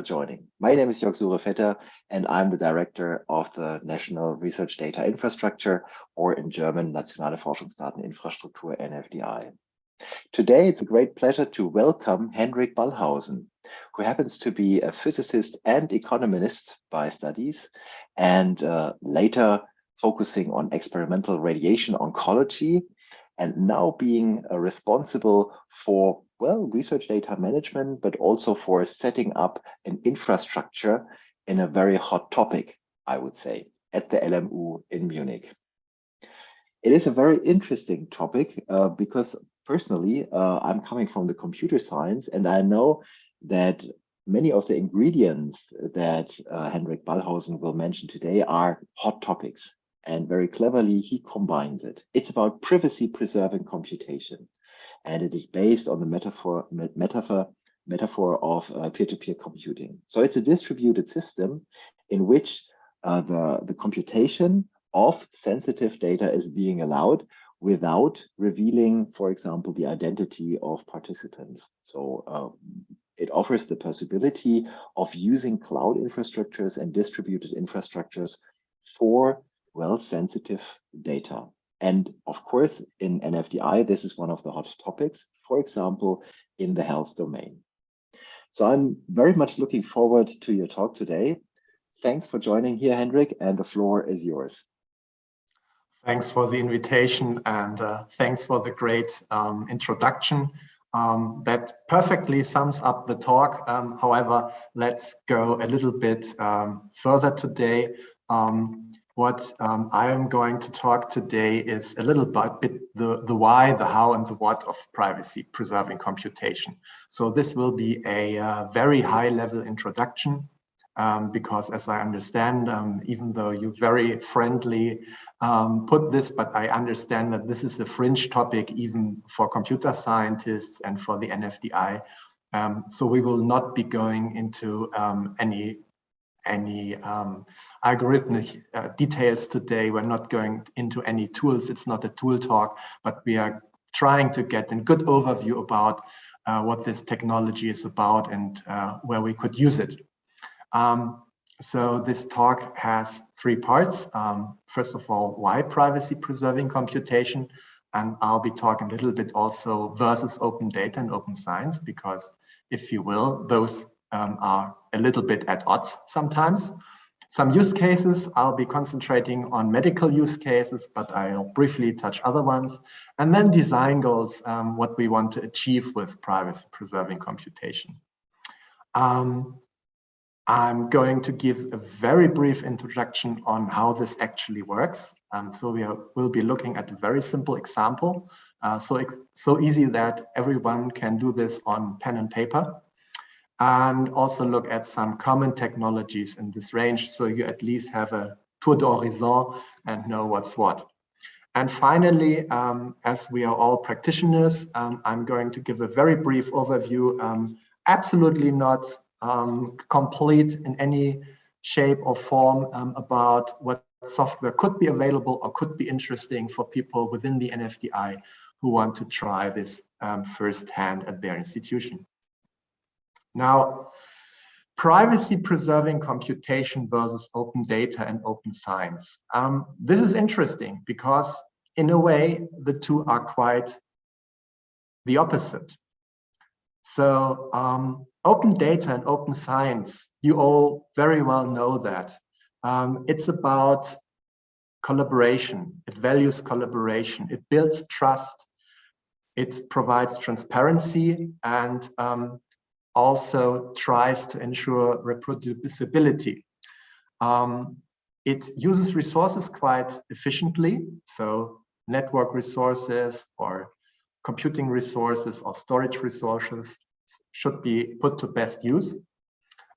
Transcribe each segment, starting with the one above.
Joining. My name is Jörg Surefetter, and I'm the director of the National Research Data Infrastructure, or in German, Nationale Forschungsdateninfrastruktur, NFDI. Today, it's a great pleasure to welcome Hendrik Ballhausen, who happens to be a physicist and economist by studies, and later focusing on experimental radiation oncology, and now being responsible for, well, research data management, but also for setting up an infrastructure in a very hot topic, I would say, at the LMU in Munich. It is a very interesting topic because personally, I'm coming from the computer science, and I know that many of the ingredients that Hendrik Ballhausen will mention today are hot topics. And very cleverly, he combines it. It's about privacy-preserving computation. And it is based on the metaphor of peer-to-peer computing. So it's a distributed system in which the computation of sensitive data is being allowed without revealing, for example, the identity of participants. So it offers the possibility of using cloud infrastructures and distributed infrastructures for, well, sensitive data. And of course, in NFDI, this is one of the hot topics, for example, in the health domain. So I'm very much looking forward to your talk today. Thanks for joining here, Hendrik, and the floor is yours. Thanks for the invitation, and thanks for the great introduction. That perfectly sums up the talk. However, let's go a little bit further today. What I am going to talk today is a little bit the why, the how, and the what of privacy-preserving computation. So this will be a very high-level introduction because, as I understand, even though you very friendly put this, but I understand that this is a fringe topic even for computer scientists and for the NFDI. So we will not be going into any algorithmic details today. We're not going into any tools. It's not a tool talk, but we are trying to get a good overview about what this technology is about and where we could use it. So this talk has three parts. First of all, why privacy-preserving computation? And I'll be talking a little bit also versus open data and open science, because if you will, those are a little bit at odds sometimes. Some use cases, I'll be concentrating on medical use cases, but I'll briefly touch other ones. And then design goals, what we want to achieve with privacy-preserving computation. I'm going to give a very brief introduction on how this actually works. So we'll be looking at a very simple example. So easy that everyone can do this on pen and paper. And also look at some common technologies in this range, so you at least have a tour d'horizon and know what's what. And finally, as we are all practitioners, I'm going to give a very brief overview, absolutely not complete in any shape or form, about what software could be available or could be interesting for people within the NFDI who want to try this firsthand at their institution. Now, privacy-preserving computation versus open data and open science. This is interesting because, in a way, the two are quite the opposite. So, open data and open science, you all very well know that. It's about collaboration. It values collaboration. It builds trust. It provides transparency and also tries to ensure reproducibility. It uses resources quite efficiently, so network resources or computing resources or storage resources should be put to best use.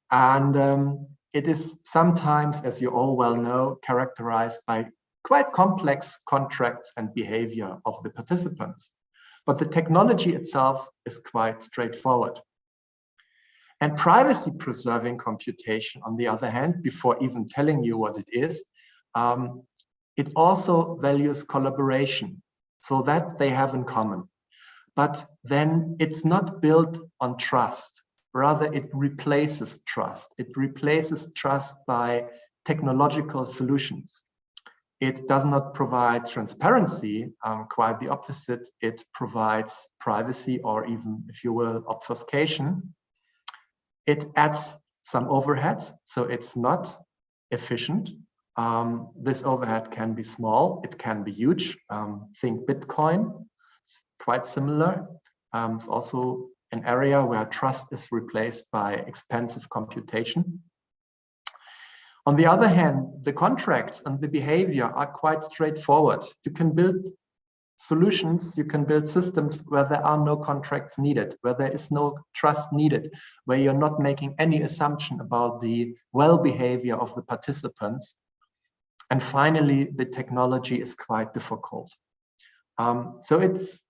And it is sometimes, as you all well know, characterized by quite complex contracts and behavior of the participants. But the technology itself is quite straightforward. And privacy-preserving computation, on the other hand, before even telling you what it is, it also values collaboration, so that they have in common. But then it's not built on trust. rather it replaces trust. It replaces trust by technological solutions. It does not provide transparency, quite the opposite. It provides privacy, or even, if you will, obfuscation. It adds some overhead, so it's not efficient. This overhead can be small, it can be huge. Think Bitcoin, it's quite similar. It's also an area where trust is replaced by expensive computation. On the other hand, the contracts and the behavior are quite straightforward. You can build solutions, you can build systems where there are no contracts needed, where there is no trust needed, where you're not making any assumption about the well-behavior of the participants. And finally, the technology is quite difficult. So it's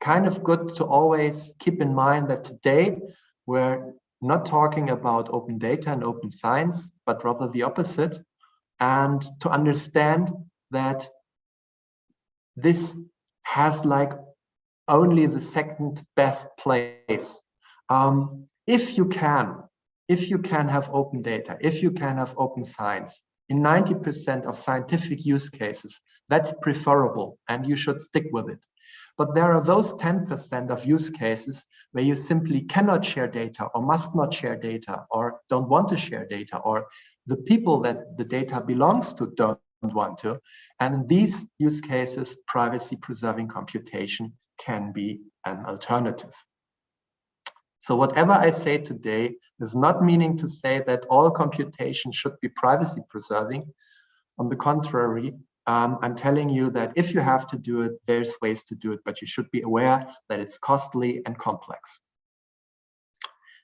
kind of good to always keep in mind that today we're not talking about open data and open science, but rather the opposite. And to understand that this has like only the second best place. If you can have open data, if you can have open science, in 90% of scientific use cases, that's preferable and you should stick with it. But there are those 10% of use cases where you simply cannot share data or must not share data or don't want to share data, or the people that the data belongs to don't want to. And in these use cases, privacy-preserving computation can be an alternative. So whatever I say today is not meaning to say that all computation should be privacy-preserving. On the contrary, I'm telling you that if you have to do it, there's ways to do it, but you should be aware that it's costly and complex.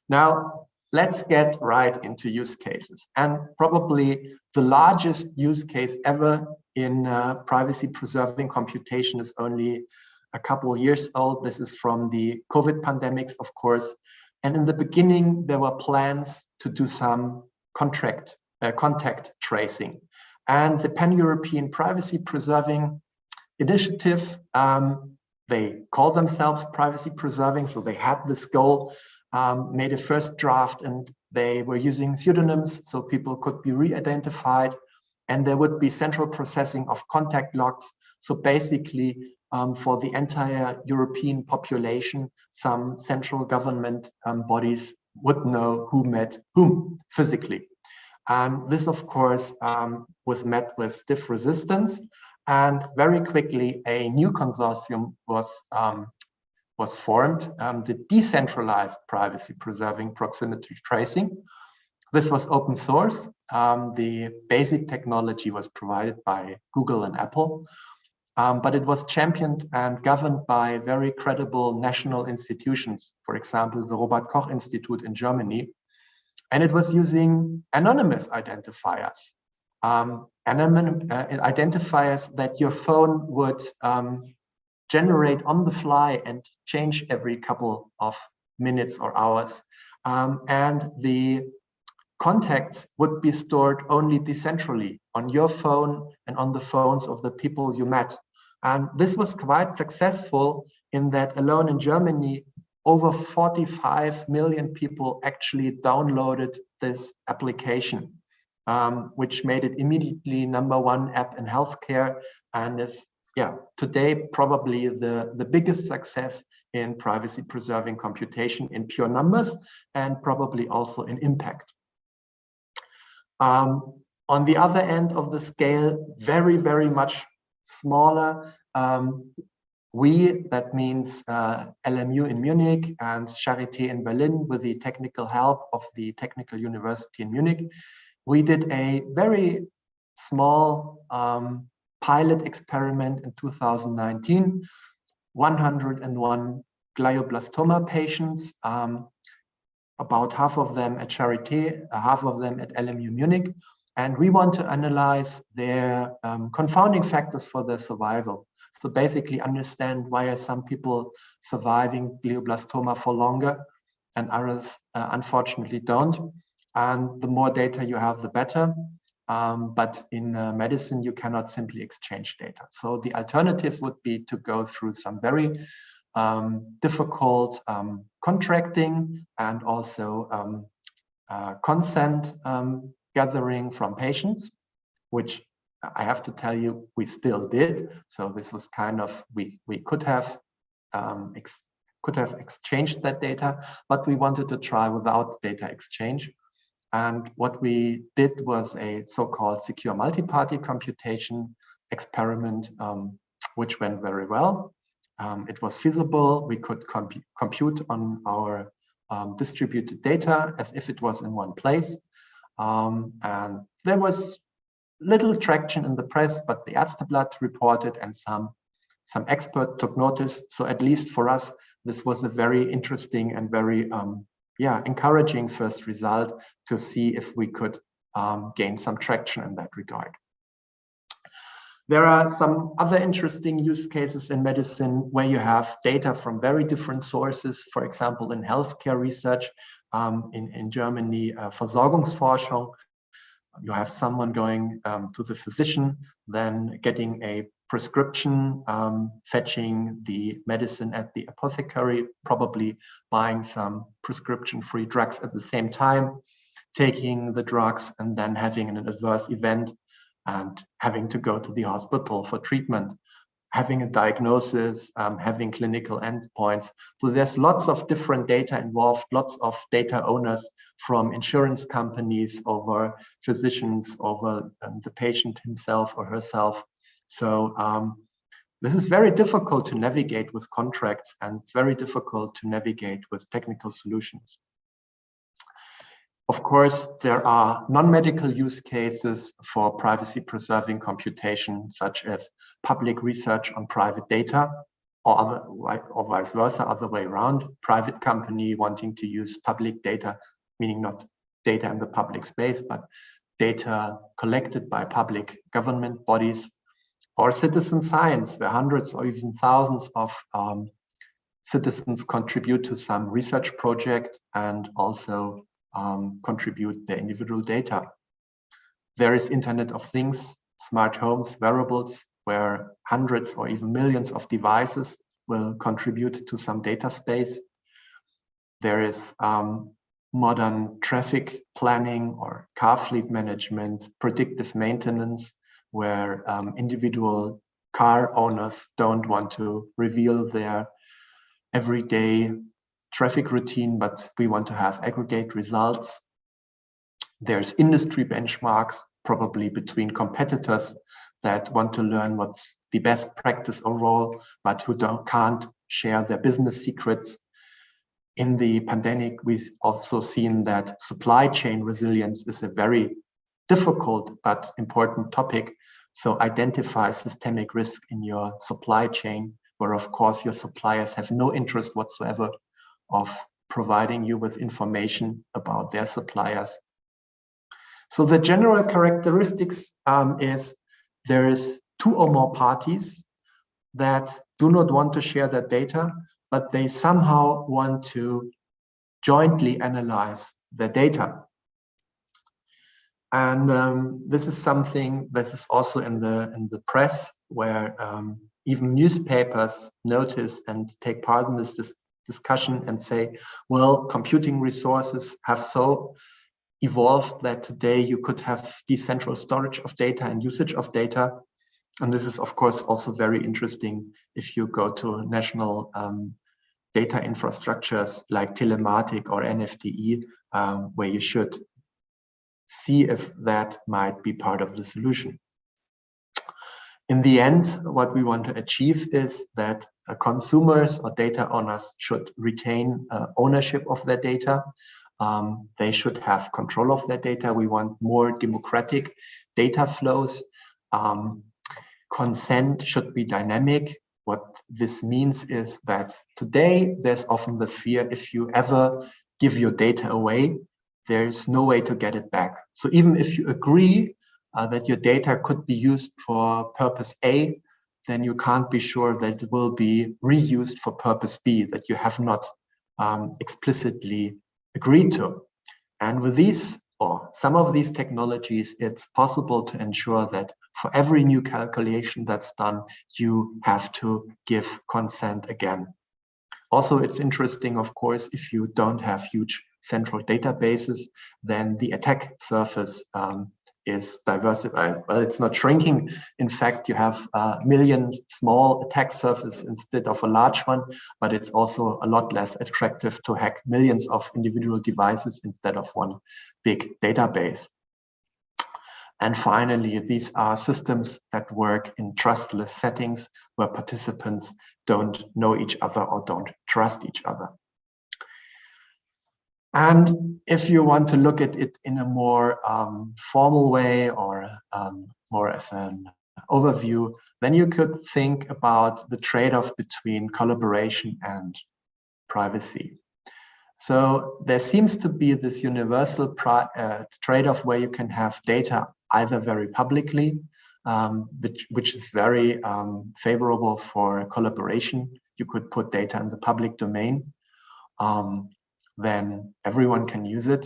Now, let's get right into use cases. And probably the largest use case ever in privacy-preserving computation is only a couple of years old. This is from the COVID pandemics, of course. And in the beginning, there were plans to do some contact tracing. And the Pan-European Privacy-Preserving Initiative, they call themselves privacy-preserving, so they had this goal, made a first draft, and they were using pseudonyms so people could be re-identified, and there would be central processing of contact logs. So basically, for the entire European population, some central government bodies would know who met whom physically. And this, of course, was met with stiff resistance. And very quickly, a new consortium was formed, the decentralized privacy-preserving proximity tracing. This was open source. The basic technology was provided by Google and Apple, but it was championed and governed by very credible national institutions, for example, the Robert Koch Institute in Germany. And it was using anonymous identifiers, identifiers that your phone would generate on the fly and change every couple of minutes or hours. And the contacts would be stored only decentrally on your phone and on the phones of the people you met. And this was quite successful in that alone in Germany, over 45 million people actually downloaded this application, which made it immediately #1 app in healthcare, and is today probably the biggest success in privacy-preserving computation in pure numbers and probably also in impact. On the other end of the scale, very, very much smaller, that means LMU in Munich and Charité in Berlin, with the technical help of the Technical University in Munich, we did a very small pilot experiment in 2019, 101 glioblastoma patients, about half of them at Charité, half of them at LMU Munich. And we want to analyze their confounding factors for their survival. So basically understand why are some people surviving glioblastoma for longer and others unfortunately don't. And the more data you have, the better. But in medicine, you cannot simply exchange data. So the alternative would be to go through some very difficult contracting and also consent gathering from patients, which I have to tell you, we still did. So this was kind of, we could have exchanged that data, but we wanted to try without data exchange. And what we did was a so-called secure multi-party computation experiment, which went very well. It was feasible. We could compute on our distributed data as if it was in one place. And there was little traction in the press, but the Ärzteblatt reported and some expert took notice. So at least for us, this was a very interesting and very encouraging first result to see if we could gain some traction in that regard. There are some other interesting use cases in medicine where you have data from very different sources. For example, in healthcare research in Germany, Versorgungsforschung, you have someone going to the physician, then getting a prescription, fetching the medicine at the apothecary, probably buying some prescription-free drugs at the same time, taking the drugs and then having an adverse event and having to go to the hospital for treatment, having a diagnosis, having clinical endpoints. So there's lots of different data involved, lots of data owners from insurance companies over physicians, over the patient himself or herself. So this is very difficult to navigate with contracts, and it's very difficult to navigate with technical solutions. Of course, there are non-medical use cases for privacy-preserving computation, such as public research on private data, or vice versa, other way around. Private company wanting to use public data, meaning not data in the public space, but data collected by public government bodies, or citizen science, where hundreds or even thousands of citizens contribute to some research project and also contribute their individual data. There is Internet of Things, smart homes, wearables, where hundreds or even millions of devices will contribute to some data space. There is modern traffic planning or car fleet management, predictive maintenance, where individual car owners don't want to reveal their everyday traffic routine, but we want to have aggregate results. There's industry benchmarks, probably between competitors that want to learn what's the best practice overall, but who can't share their business secrets. In the pandemic, we've also seen that supply chain resilience is a very difficult but important topic. So identify systemic risk in your supply chain, where of course your suppliers have no interest whatsoever of providing you with information about their suppliers. So the general characteristics is there is two or more parties that do not want to share their data, but they somehow want to jointly analyze their data. And this is something that is also in the press, where even newspapers notice and take part in this discussion and say, well, computing resources have so evolved that today you could have decentral storage of data and usage of data. And this is, of course, also very interesting if you go to national data infrastructures like Telematic or NFDI, where you should see if that might be part of the solution. In the end, what we want to achieve is that consumers or data owners should retain ownership of their data. They should have control of their data. We want more democratic data flows. Consent should be dynamic. What this means is that today there's often the fear, if you ever give your data away, there's no way to get it back. So even if you agree that your data could be used for purpose A, then you can't be sure that it will be reused for purpose B that you have not explicitly agreed to. And with these, or some of these technologies, it's possible to ensure that for every new calculation that's done, you have to give consent again. Also, it's interesting, of course, if you don't have huge central databases, then the attack surface is diversified. Well, it's not shrinking. In fact, you have a million small attack surfaces instead of a large one, but it's also a lot less attractive to hack millions of individual devices instead of one big database. And finally, these are systems that work in trustless settings where participants don't know each other or don't trust each other. And if you want to look at it in a more formal way or more as an overview, then you could think about the trade-off between collaboration and privacy. So there seems to be this universal trade-off where you can have data either very publicly, which is very favorable for collaboration. You could put data in the public domain, then everyone can use it,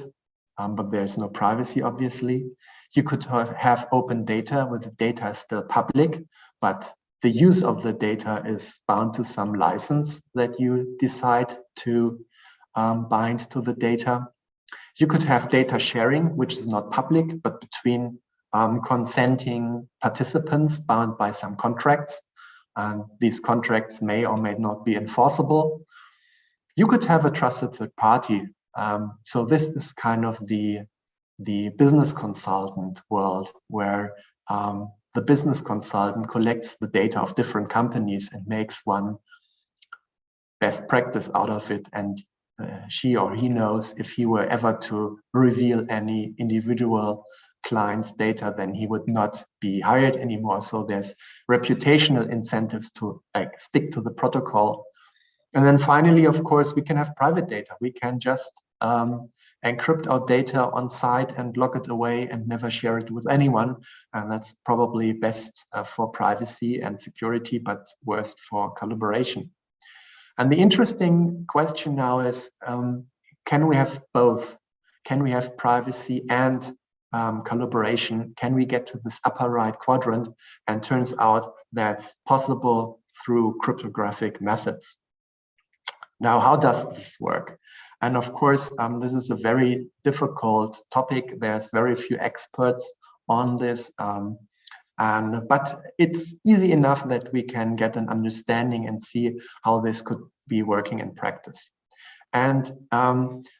but there's no privacy, obviously. You could have open data where the data is still public, but the use of the data is bound to some license that you decide to bind to the data. You could have data sharing, which is not public, but between consenting participants bound by some contracts. These contracts may or may not be enforceable. You could have a trusted third party. So this is kind of the business consultant world where the business consultant collects the data of different companies and makes one best practice out of it. And she or he knows if he were ever to reveal any individual client's data, then he would not be hired anymore. So there's reputational incentives to stick to the protocol. And then finally, of course, we can have private data. We can just encrypt our data on site and lock it away and never share it with anyone. And that's probably best for privacy and security, but worst for collaboration. And the interesting question now is, can we have both? Can we have privacy and collaboration? Can we get to this upper right quadrant? And turns out that's possible through cryptographic methods. Now, how does this work? And of course, this is a very difficult topic. There's very few experts on this. But it's easy enough that we can get an understanding and see how this could be working in practice. And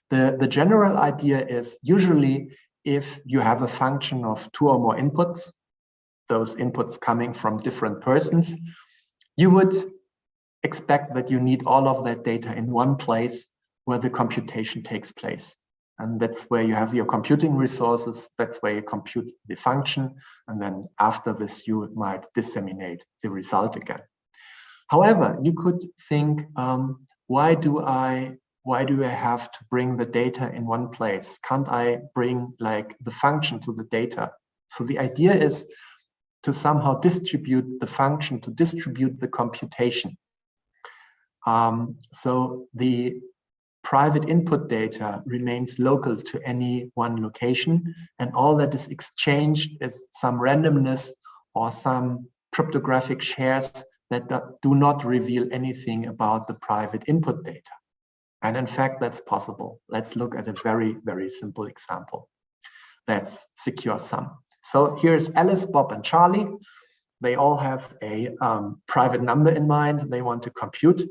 the general idea is usually if you have a function of 2 or more inputs, those inputs coming from different persons, you would expect that you need all of that data in one place where the computation takes place. And that's where you have your computing resources. That's where you compute the function. And then after this, you might disseminate the result again. However, you could think, why do I have to bring the data in one place? Can't I bring like the function to the data? So the idea is to somehow distribute the function, to distribute the computation. So the private input data remains local to any one location, and all that is exchanged is some randomness or some cryptographic shares that do not reveal anything about the private input data. And in fact, that's possible. Let's look at a very, very simple example. That's secure sum. So here's Alice, Bob, and Charlie. They all have a private number in mind they want to compute.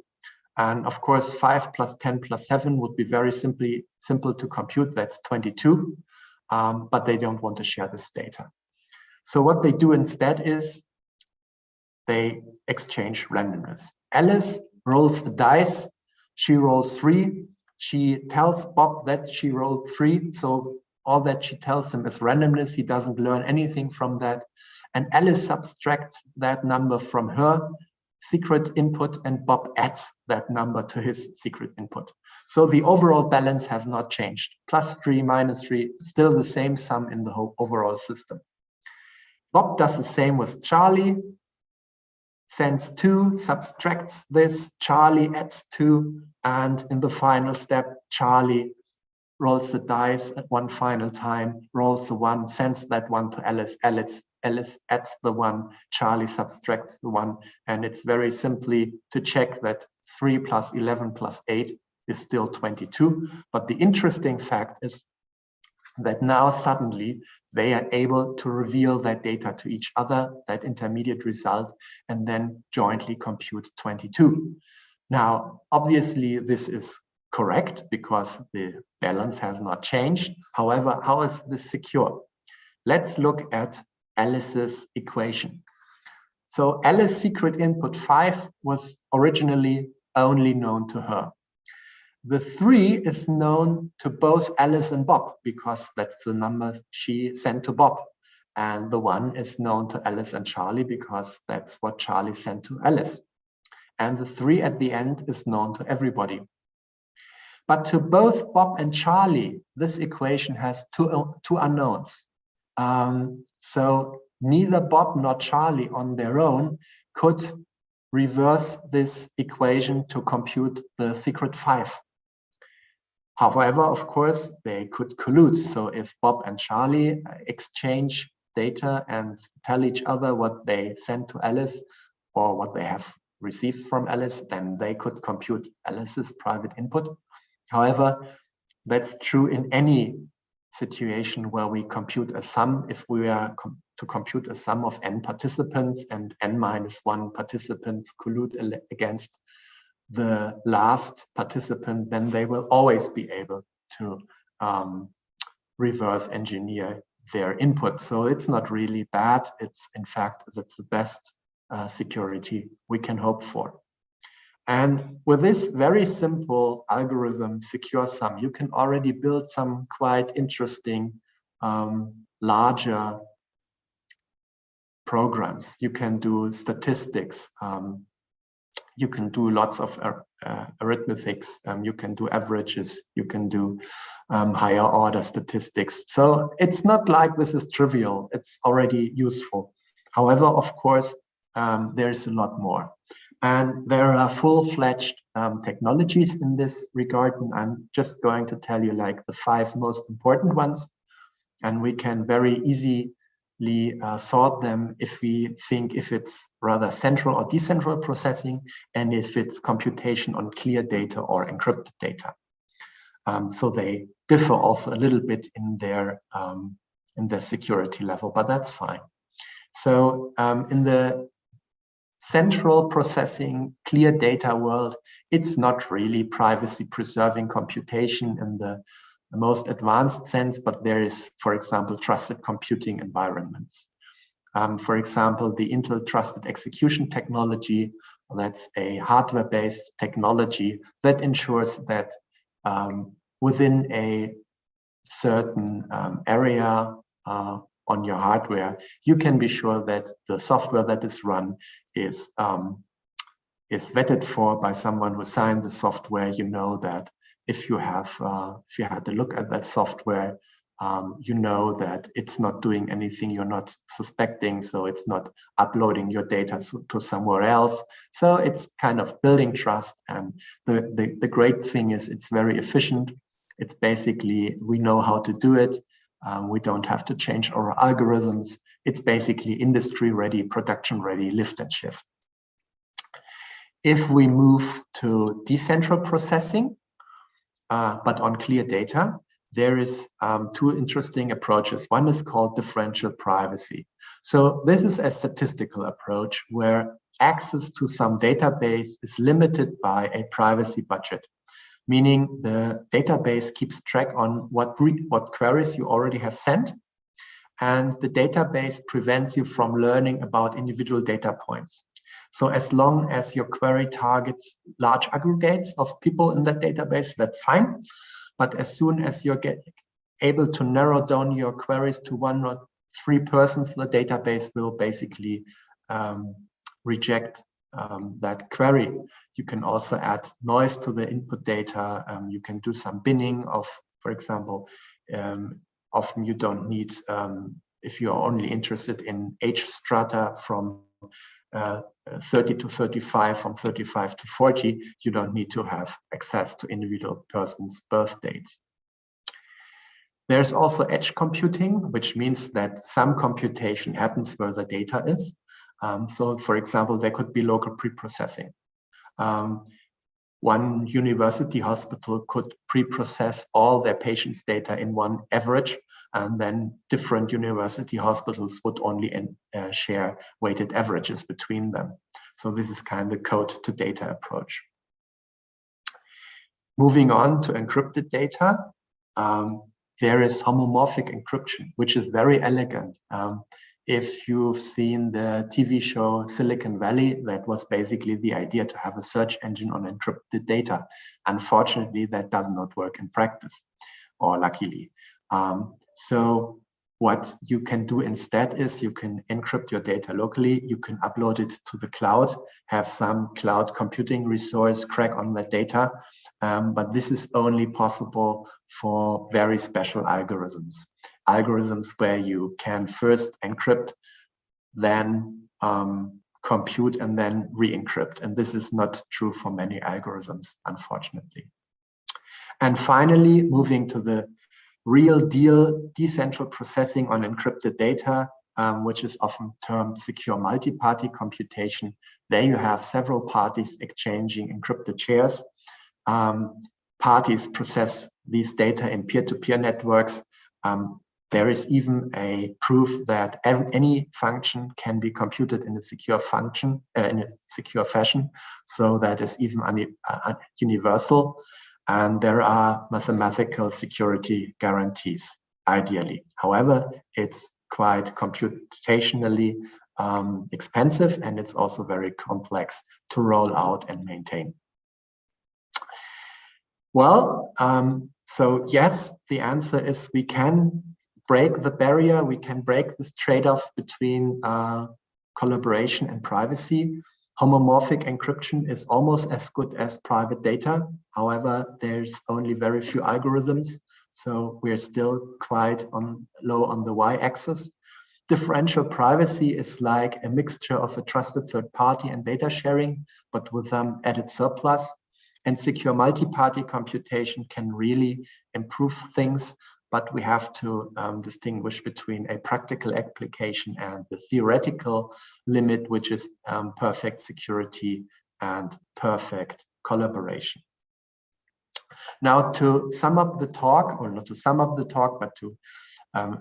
And of course, 5 plus 10 plus 7 would be very simple to compute. That's 22, but they don't want to share this data. So what they do instead is they exchange randomness. Alice rolls the dice. She rolls 3. She tells Bob that she rolled 3. So all that she tells him is randomness. He doesn't learn anything from that. And Alice subtracts that number from her secret input, and Bob adds that number to his secret input. So the overall balance has not changed. +3, -3, still the same sum in the whole overall system. Bob does the same with Charlie, sends 2, subtracts this, Charlie adds 2, and in the final step, Charlie rolls the dice at one final time, rolls the 1, sends that 1 to Alice. Alice adds the 1, Charlie subtracts the 1, and it's very simply to check that 3 plus 11 plus 8 is still 22. But the interesting fact is that now suddenly they are able to reveal that data to each other, that intermediate result, and then jointly compute 22. Now, obviously, this is correct because the balance has not changed. However, how is this secure? Let's look at Alice's equation. So Alice's secret input 5 was originally only known to her. The 3 is known to both Alice and Bob because that's the number she sent to Bob. And the 1 is known to Alice and Charlie because that's what Charlie sent to Alice. And the 3 at the end is known to everybody. But to both Bob and Charlie, this equation has two unknowns. So neither Bob nor Charlie on their own could reverse this equation to compute the secret 5. However, of course, they could collude. So if Bob and Charlie exchange data and tell each other what they sent to Alice or what they have received from Alice, then they could compute Alice's private input. However, that's true in any situation where we compute a sum. If we are to compute a sum of n participants and n-1 participants collude against the last participant, then they will always be able to reverse engineer their input. So it's not really bad. It's, in fact, that's the best security we can hope for. And with this very simple algorithm, secure sum, you can already build some quite interesting larger programs. You can do statistics. You can do lots of arithmetics. You can do averages. You can do higher order statistics. So it's not like this is trivial. It's already useful. However, of course, there's a lot more. And there are full-fledged technologies in this regard. And I'm just going to tell you like the 5 most important ones. And we can very easily sort them if we think if it's rather central or decentral processing, and if it's computation on clear data or encrypted data. So they differ also a little bit in their security level, but that's fine. So in the central processing clear data world, it's not really privacy preserving computation in the most advanced sense, but there is, for example, trusted computing environments. For example, the Intel Trusted Execution Technology, that's a hardware-based technology that ensures that within a certain area on your hardware, you can be sure that the software that is run is vetted for by someone who signed the software. You know that if you had to look at that software, you know that it's not doing anything you're not suspecting, so it's not uploading your data to somewhere else. So it's kind of building trust, and the great thing is it's very efficient. It's basically, we know how to do it. We don't have to change our algorithms. It's basically industry ready, production ready, lift and shift. If we move to decentral processing, but on clear data, there is 2 interesting approaches. One is called differential privacy. So this is a statistical approach where access to some database is limited by a privacy budget, meaning the database keeps track on what queries you already have sent, and the database prevents you from learning about individual data points. So as long as your query targets large aggregates of people in that database, that's fine. But as soon as you're able to narrow down your queries to 1 or 3 persons, the database will basically reject that query. You can also add noise to the input data. You can do some binning of, for example, often you don't need, if you're only interested in age strata from 30 to 35, from 35 to 40, you don't need to have access to individual persons' birth dates. There's also edge computing, which means that some computation happens where the data is. So for example, there could be local pre-processing. One university hospital could pre-process all their patients' data in one average, and then different university hospitals would only share weighted averages between them. So this is kind of the code to data approach. Moving on to encrypted data, there is homomorphic encryption, which is very elegant. If you've seen the TV show Silicon Valley, that was basically the idea to have a search engine on encrypted data. Unfortunately, that does not work in practice, or luckily. So what you can do instead is you can encrypt your data locally, you can upload it to the cloud, have some cloud computing resource crack on that data, but this is only possible for very special algorithms. Algorithms where you can first encrypt, then compute, and then re-encrypt. And this is not true for many algorithms, unfortunately. And finally, moving to the real deal decentral processing on encrypted data, which is often termed secure multi-party computation. There you have several parties exchanging encrypted shares. Parties process these data in peer-to-peer networks. There is even a proof that any function can be computed in a secure function, in a secure fashion. So that is even universal. And there are mathematical security guarantees, ideally. However, it's quite computationally expensive, and it's also very complex to roll out and maintain. Well, so yes, the answer is we can break the barrier, we can break this trade-off between collaboration and privacy. Homomorphic encryption is almost as good as private data. However, there's only very few algorithms, so we're still quite low on the y-axis. Differential privacy is like a mixture of a trusted third party and data sharing, but with some added surplus. And secure multi-party computation can really improve things, but we have to distinguish between a practical application and the theoretical limit, which is perfect security and perfect collaboration. Now, to sum up the talk, or not to sum up the talk, but to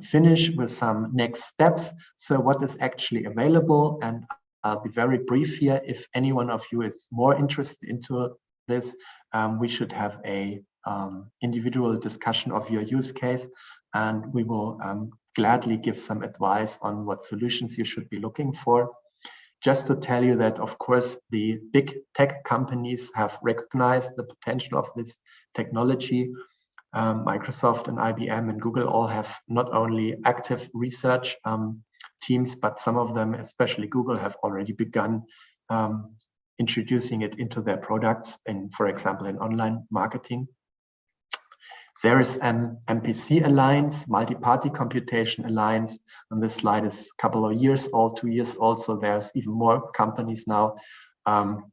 finish with some next steps. So what is actually available? And I'll be very brief here. If any one of you is more interested into this, we should have a individual discussion of your use case, and we will gladly give some advice on what solutions you should be looking for. Just to tell you that, of course, the big tech companies have recognized the potential of this technology. Microsoft and IBM and Google all have not only active research teams, but some of them, especially Google, have already begun introducing it into their products, and for example, in online marketing. There is an MPC alliance, multi-party computation alliance, and this slide is a couple of years old, 2 years old, so there's even more companies now.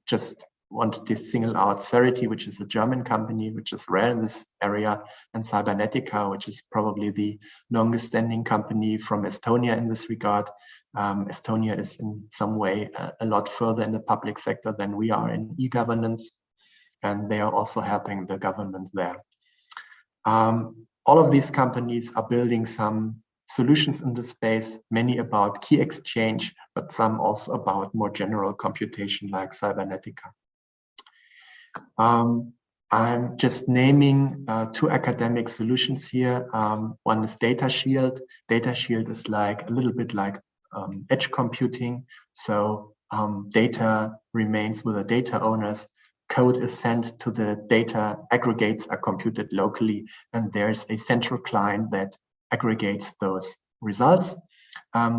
Just wanted to single out Federated, which is a German company, which is rare in this area, and Cybernetica, which is probably the longest standing company from Estonia in this regard. Estonia is in some way a lot further in the public sector than we are in e-governance, and they are also helping the government there. All of these companies are building some solutions in the space, many about key exchange, but some also about more general computation like Cybernetica. I'm just naming 2 academic solutions here. One is Data Shield. Data Shield is like a little bit like edge computing. So data remains with the data owners. Code is sent to the data, aggregates are computed locally, and there's a central client that aggregates those results.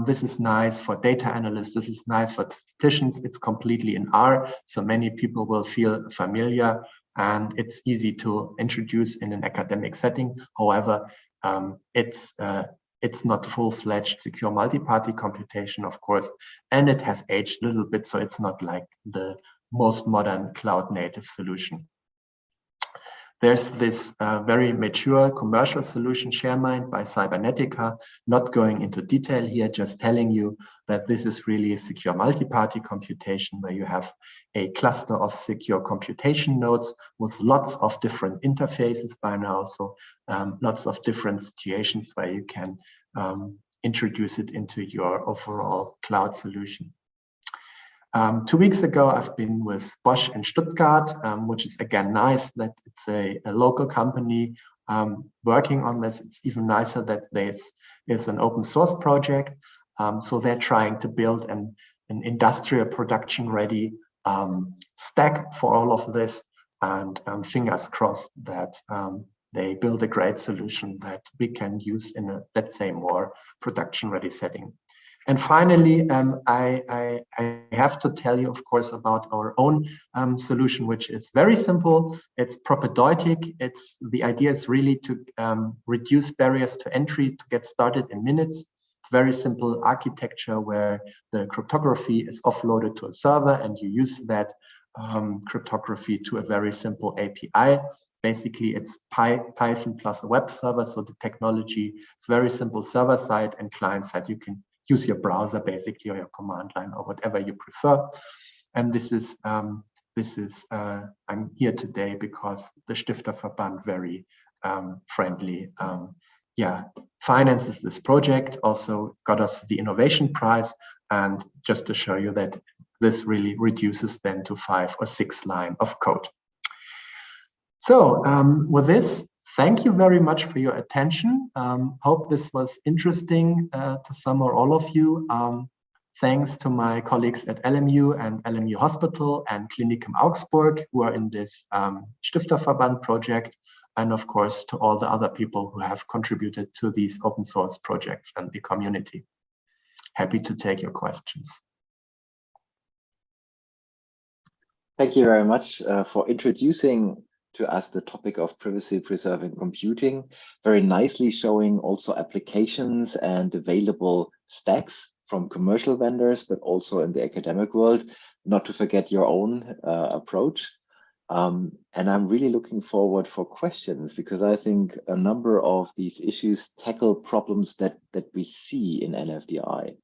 This is nice for data analysts. This is nice for statisticians. It's completely in R, so many people will feel familiar, and it's easy to introduce in an academic setting. However, it's not full-fledged secure multi-party computation, of course, and it has aged a little bit, so it's not like the most modern cloud-native solution. there's this very mature commercial solution, sharemind by Cybernetica. Not going into detail here, just telling you that this is really a secure multi-party computation where you have a cluster of secure computation nodes with lots of different interfaces by now. So lots of different situations where you can introduce it into your overall cloud solution. 2 weeks ago, I've been with Bosch in Stuttgart, which is again nice that it's a local company working on this. It's even nicer that there's an open source project. So they're trying to build an industrial production ready stack for all of this, and fingers crossed that they build a great solution that we can use in a, let's say, more production ready setting. And finally, I have to tell you, of course, about our own solution, which is very simple. It's propedeutic. The idea is really to reduce barriers to entry to get started in minutes. It's very simple architecture where the cryptography is offloaded to a server and you use that cryptography to a very simple API. Basically, it's Python plus a web server. So the technology is very simple server side and client side. You can use your browser basically, or your command line, or whatever you prefer. And this is I'm here today because the Stifterverband very friendly finances this project, also got us the innovation prize, and just to show you that this really reduces then to 5 or 6 lines of code. So with this, thank you very much for your attention. Hope this was interesting to some or all of you. Thanks to my colleagues at LMU and LMU Hospital and Klinikum Augsburg who are in this Stifterverband project, and of course to all the other people who have contributed to these open source projects and the community. Happy to take your questions. Thank you very much for introducing to us the topic of privacy-preserving computing, very nicely showing also applications and available stacks from commercial vendors, but also in the academic world, not to forget your own approach. And I'm really looking forward for questions, because I think a number of these issues tackle problems that we see in NFDI.